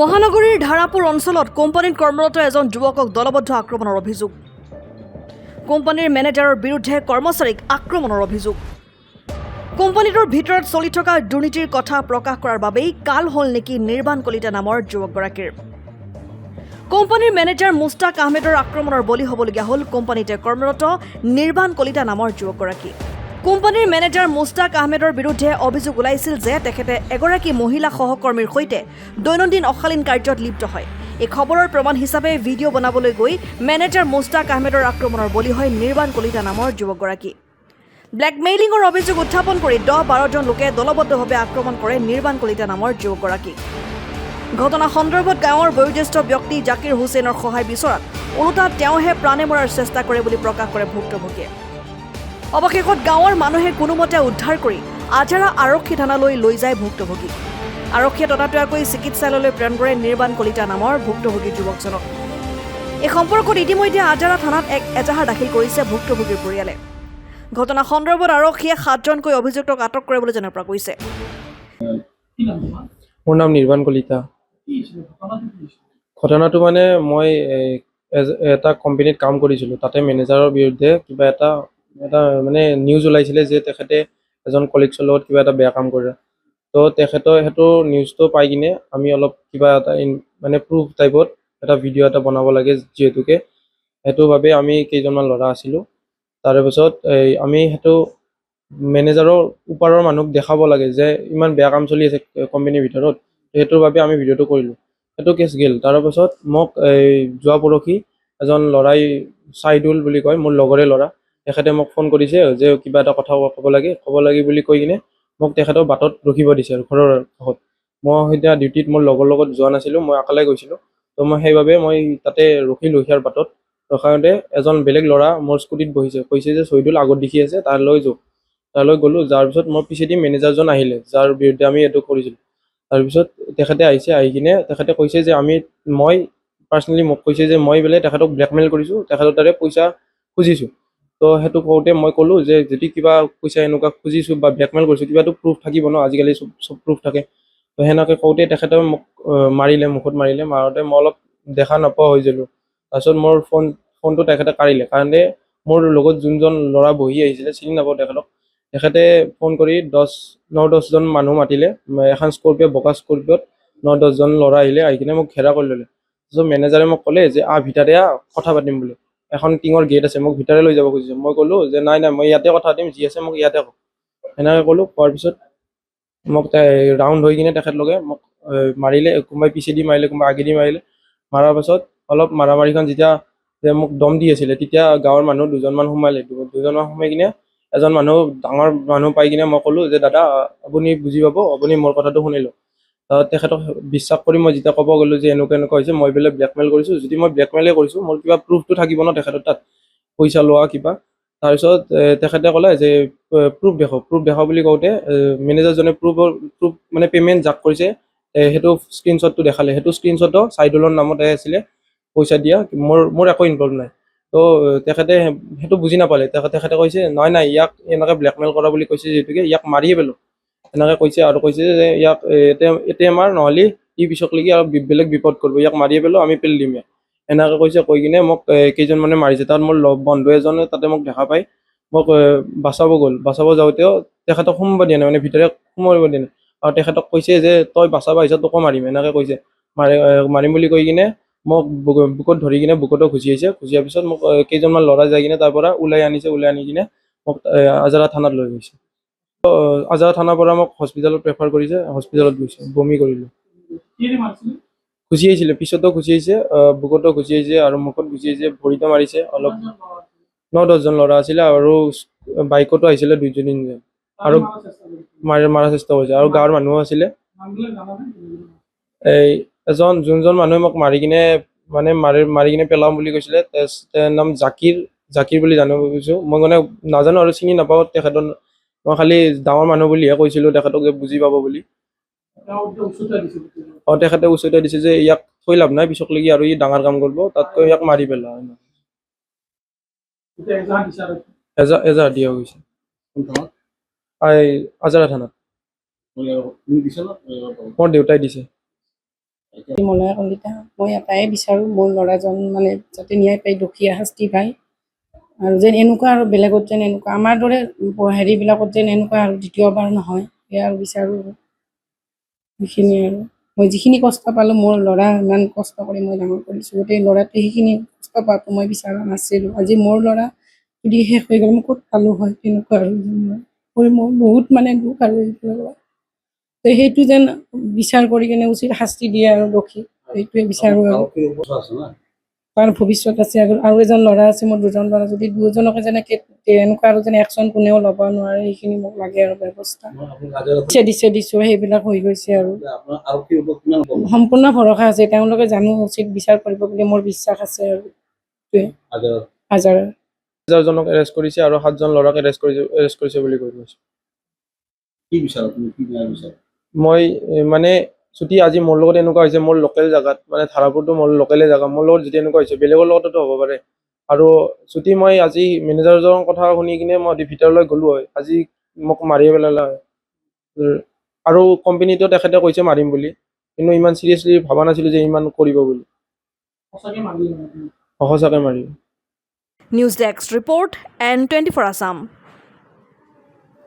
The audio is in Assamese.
মহানগৰীৰ ধাৰাপুৰ অঞ্চলত কোম্পানীত কৰ্মৰত এজন যুৱকক দলবদ্ধ আক্ৰমণৰ অভিযোগ। কোম্পানীৰ মেনেজাৰৰ বিৰুদ্ধে কৰ্মচাৰীক আক্ৰমণৰ অভিযোগ। কোম্পানীটোৰ ভিতৰত চলি থকা দুৰ্নীতিৰ কথা প্ৰকাশ কৰাৰ বাবেই কাল হ'ল নেকি নিৰ্বাণ কলিতা নামৰ যুৱকগৰাকীৰ। কোম্পানীৰ মেনেজাৰ মুস্তাক আহমেদৰ আক্ৰমণৰ বলি হ'বলগীয়া হ'ল কোম্পানীতে কৰ্মৰত নিৰ্বাণ কলিতা নামৰ যুৱকগৰাকী। কোম্পানীৰ মেনেজাৰ মুস্তাক আহমেদৰ বিৰুদ্ধে অভিযোগ ওলাইছিল যে তেখেতে এগৰাকী মহিলা সহকৰ্মীৰ সৈতে দৈনন্দিন অশালীন কাৰ্যত লিপ্ত হয়। এই খবৰৰ প্ৰমাণ হিচাপে ভিডিঅ' বনাবলৈ গৈ মেনেজাৰ মুস্তাক আহমেদৰ আক্ৰমণৰ বলি হয় নিৰ্বাণ কলিতা নামৰ যুৱকগৰাকী। ব্লেকমেইলিঙৰ অভিযোগ উত্থাপন কৰি 10-12 জন লোকে দলবদ্ধভাৱে আক্ৰমণ কৰে নিৰ্বাণ কলিতা নামৰ যুৱকগৰাকীক। ঘটনা সন্দৰ্ভত গাঁৱৰ বয়োজ্যেষ্ঠ ব্যক্তি জাকিৰ হুছেইনৰ সহায় বিচৰাত ওলোটা তেওঁহে প্ৰাণে মৰাৰ চেষ্টা কৰে বুলি প্ৰকাশ কৰে ভুক্তভোগীয়ে। অৱশেষত গাঁৱৰ মানুহে কোনোমতে উদ্ধাৰ কৰি আজাৰা আৰক্ষী থানালৈ লৈ যায় ভুক্তভোগীক। আৰক্ষীয়ে ততাতৈয়াকৈ চিকিৎসালয়লৈ প্ৰেৰণ কৰে নিৰ্বাণ কলিতা নামৰ ভুক্তভোগী যুৱকজনক। এই সম্পৰ্কত ইতিমধ্যে আজাৰা থানাত এক এজাহাৰ দাখিল কৰিছে ভুক্তভোগীৰ পৰিয়ালে। ঘটনা সন্দৰ্ভত আৰক্ষীয়ে 7জনকৈ অভিযুক্তক আটক কৰে বুলি জনাই পৰিছে। মোৰ নাম নিৰ্বাণ কলিতা। ঘটনাটো মানে মই এটা কোম্পানীত কাম কৰিছিলোঁ, তাতে মেনেজাৰৰ বিৰুদ্ধে কিবা এটা মানে নিউজ ওলাইছিলে যে তেখেতে এজন কলিগছৰ লগত কিবা এটা বেয়া কাম কৰে। তো তেখেতৰ সেইটো নিউজটো পাই কিনে আমি অলপ কিবা এটা মানে প্ৰুফ টাইপত এটা ভিডিঅ' এটা বনাব লাগে, যিহেতুকে সেইটো বাবে আমি কেইজনমান ল'ৰা আছিলোঁ। তাৰপিছত আমি সেইটো মেনেজাৰৰ ওপৰৰ মানুহক দেখাব লাগে যে ইমান বেয়া কাম চলি আছে কোম্পানীৰ ভিতৰত, সেইটোৰ বাবে আমি ভিডিঅ'টো কৰিলোঁ। সেইটো কেছ গ'ল। তাৰপাছত মোক যোৱা পৰহি এজন ল'ৰাই, চাইদুল বুলি কয়, মোৰ লগৰে ল'ৰা, তেখেতে মোক ফোন কৰিছে যে কিবা এটা কথা ক'ব লাগে বুলি কৈ কিনে মোক তেখেতৰ বাটত ৰখিব দিছে আৰু ঘৰৰ কাষত। মই এতিয়া ডিউটিত মোৰ লগৰ লগত যোৱা নাছিলোঁ, মই অকলে গৈছিলোঁ। তো মই সেইবাবে মই তাতে ৰখিলোঁ। সিয়াৰ বাটত ৰখাওঁতে এজন বেলেগ ল'ৰা মোৰ স্কুটিত কৈছে যে চৈদুল আগত দেখি আছে, তালৈ গ'লোঁ। যাৰ পিছত মোৰ পিছেদি মেনেজাৰজন আহিলে, যাৰ বিৰুদ্ধে আমি এইটো কৰিছিলোঁ। তাৰপিছত তেখেতে আহিছে, আহি কিনে তেখেতে কৈছে যে মই পাৰ্চনেলি মোক কৈছে যে মই বোলে তেখেতক ব্লেকমেইল কৰিছোঁ, তেখেতৰ তাৰে পইচা খুজিছোঁ। তো সেইটো কওঁতে মই ক'লোঁ যে যদি কিবা পইচা এনেকুৱা খুজিছোঁ বা ব্লেকমেইল কৰিছোঁ, কিবাটো প্ৰুফ থাকিব ন, আজিকালি চব প্ৰুফ থাকে। তো সেনেকৈ কওঁতে তেখেতে মোক মাৰিলে, মুখত মাৰিলে। মাৰোঁতে মই অলপ দেখা নোপোৱা হৈ গ'লোঁ। তাৰপিছত মোৰ ফোনটো তেখেতে কাঢ়িলে। কাৰণতে মোৰ লগত যোনজন ল'ৰা বহি আহিছিলে, চিনি নাপাওঁ তেখেতক, তেখেতে ফোন কৰি 9-10জন মানুহ মাতিলে। এখন স্কৰ্পিঅ', বগা স্কৰ্পিঅ'ত 9-10জন ল'ৰা আহিলে, আহি কিনে মোক ঘেৰা কৰি ল'লে। তাৰপিছত মেনেজাৰে মোক ক'লে যে ভিতৰে কথা পাতিম বুলি। এখন টিঙৰ গেট আছে, মোক ভিতৰে লৈ যাব খুজিছে। মই ক'লোঁ যে নাই মই ইয়াতে কথা পাতিম, যি আছে মোক ইয়াতে কওক। সেনেকৈ ক'লোঁ। কোৱাৰ পিছত মোক ৰাউণ্ড হৈ কিনে তেখেতলোকে মোক মাৰিলে। কোনোবাই পিছেদি মাৰিলে, কোনোবাই আগেদি মাৰিলে। মাৰাৰ পাছত অলপ মাৰামাৰিখন যেতিয়া মোক দম দি আছিলে, তেতিয়া গাঁৱৰ মানুহ দুজনমান সোমালে। দুজনমান সোমাই কিনে এজন ডাঙৰ মানুহ পাই কিনে মই ক'লোঁ যে দাদা আপুনি বুজি পাব, আপুনি মোৰ কথাটো শুনি লওক। তেখেতক বিশ্বাস কৰি মই যেতিয়া ক'ব গ'লোঁ যে এনেকুৱা হৈছে, মই বোলে ব্লেকমেইল কৰিছোঁ। যদি মই ব্লেকমেইলে কৰিছোঁ, মোৰ কিবা প্ৰুফটো থাকিব ন তেখেতৰ তাত, পইচা লোৱা কিবা। তাৰপিছত তেখেতে ক'লে যে প্ৰুফ দেখাওক বুলি কওঁতে মেনেজাৰজনে প্ৰুফ মানে পে'মেণ্ট যাক কৰিছে সেইটো স্ক্ৰীণশ্বটটো দেখালে। সেইটো স্ক্ৰীণশ্বটো চাইদুলৰ নামতে আছিলে, পইচা দিয়া। মোৰ একো ইনভল্ভ নাই। তো তেখেতে সেইটো বুজি নাপালে। তেখেতে কৈছে নাই ইয়াক এনেকৈ ব্লেকমেইল কৰা বুলি কৈছে, যিহেতুকে ইয়াক মাৰিয়ে পেলো এনেকৈ কৈছে। আৰু কৈছে যে ইয়াক এতিয়া মাৰ, নহ'লে পিছকলৈকে আৰু বেলেগ বিপদ কৰিব, ইয়াক মাৰিয়ে পেলো, আমি পেল দিম ইয়াক, এনেকৈ কৈছে। কৈ কিনে মোক কেইজনমানে মাৰিছে। তাত মোৰ বন্ধু এজনে তাতে মোক দেখা পাই মোক বাচাব যাওঁতেও তেখেতক সোমাব দিয়া নাই, মানে ভিতৰে সোমাব দিয়া নাই। আৰু তেখেতক কৈছে যে তই বাচাব আহিছ, তোকো মাৰিম, এনেকৈ কৈছে। মাৰিম বুলি কৈ কিনে মোক বুকুত ধৰি কিনে বুকুতো ঘুচিয়াইছে। ঘুচিয়াৰ পিছত মোক কেইজনমান ল'ৰা যাই কিনে তাৰ পৰা ওলাই আনি কিনে মোক আজাৰা থানাত লৈ গৈছে। আজাৰা থানাৰ পৰা মোক হস্পিটেলত প্ৰেফাৰ কৰিছে, হস্পিটেলত গৈছে, বমি কৰিলোঁ। ঘুচিয়াইছিলে, পিছতো ঘুচিয়াইছে, বুকুতো ঘুচিয়াইছে আৰু মুখত ঘুচিয়াইছে, ভৰিতো মাৰিছে। অলপ 9-10জন ল'ৰা আছিলে, আৰু বাইকতো আহিছিলে 2-3জন, আৰু মাৰাৰ চেষ্টা কৰিছে। আৰু গাঁৱৰ মানুহো আছিলে। যোনজন মানুহে মোক মাৰি কিনে পেলাম বুলি কৈছিলে, তেওঁৰ নাম জাকিৰ বুলি জানিব পাৰিছোঁ। মই মানে নাজানো আৰু চিনি নাপাওঁ তেখেতৰ, মই খালি ডাঙৰ মানুহ বুলিহে কৈছিলোঁ তেখেতক, যে বুজি পাব বুলি। তেখেতে উচতাই দিছে যে ইয়াক থৈ লাভ নাই, পিছকলৈকে আৰু ই ডাঙৰ কাম কৰিব, তাতকৈ ইয়াক মাৰি পেলা। এজাহাৰ দিয়া গৈছে আজাৰা থানাত। মোৰ দেউতাই দিছে। মলয়া কলিতা মই এটাই বিচাৰোঁ মোৰ ল'ৰাজন মানে যাতে ন্যায় পাই দোষীয়ে শাস্তি পায় আৰু যেন এনেকুৱা আৰু বেলেগত যেন এনেকুৱা আমাৰ দৰে হেৰিবিলাকত যেন এনেকুৱা আৰু দ্বিতীয়বাৰ নহয় সেয়া আৰু বিচাৰোঁ আৰু সেইখিনি আৰু মই যিখিনি কষ্ট পালোঁ মোৰ ল'ৰা ইমান কষ্ট কৰি মই ডাঙৰ কৰিছোঁ গোটেই ল'ৰাটোৱে সেইখিনি কষ্ট পোৱাটো মই বিচৰা নাছিলোঁ আজি মোৰ ল'ৰা যদি শেষ হৈ গ'ল মই ক'ত পালোঁ হয় তেনেকুৱা আৰু মোৰ বহুত মানে দুখ আৰু এইটোৰ পৰা তো সেইটো যেন বিচাৰ কৰি কেনে উচিত শাস্তি দিয়ে আৰু দোষী সেইটোৱে বিচাৰোঁ আৰু তাৰ ভৱিষ্যত আছে আৰু এজন ল'ৰা আছে মোৰ দুজন ল'ৰা যদি দুজনকে যেনেকৈ এনেকুৱা আৰু যেনে একশ্যন কোনেও ল'ব নোৱাৰে সেইখিনি মোক লাগে আৰু ব্যৱস্থা দিছোঁ সেইবিলাক হৈ গৈছে আৰু সম্পূৰ্ণ ভৰসা আছে তেওঁলোকে জানো উচিত বিচাৰ কৰিব বুলি মোৰ বিশ্বাস আছে আৰু হাজাৰ জনক এৰেষ্ট কৰিছে আৰু 7জন ল'ৰাক এৰেষ্ট কৰিছে বুলি কৈ কৈছে কি বিচাৰা তুমি কি ন্যায় বিচাৰা মই মানে যদি আজি মোৰ লগত এনেকুৱা হৈছে মোৰ লোকেল জেগাত মানে ধাৰাপুৰটো মোৰ লোকেলে জেগা মোৰ লগত যদি এনেকুৱা হৈছে বেলেগৰ লগতো হ'ব পাৰে আৰু যদি মই আজি মেনেজাৰজনৰ কথা শুনি কিনে মই ভিতৰলৈ গ'লো হয় আজি মোক মাৰি পেলালে হয় আৰু কোম্পানীটো তেখেতে কৈছে মাৰিম বুলি কিন্তু ইমান চিৰিয়াছলি ভবা নাছিলোঁ যে ইমান কৰিব বুলি সঁচাকৈ মাৰিম news desk report N24 Assam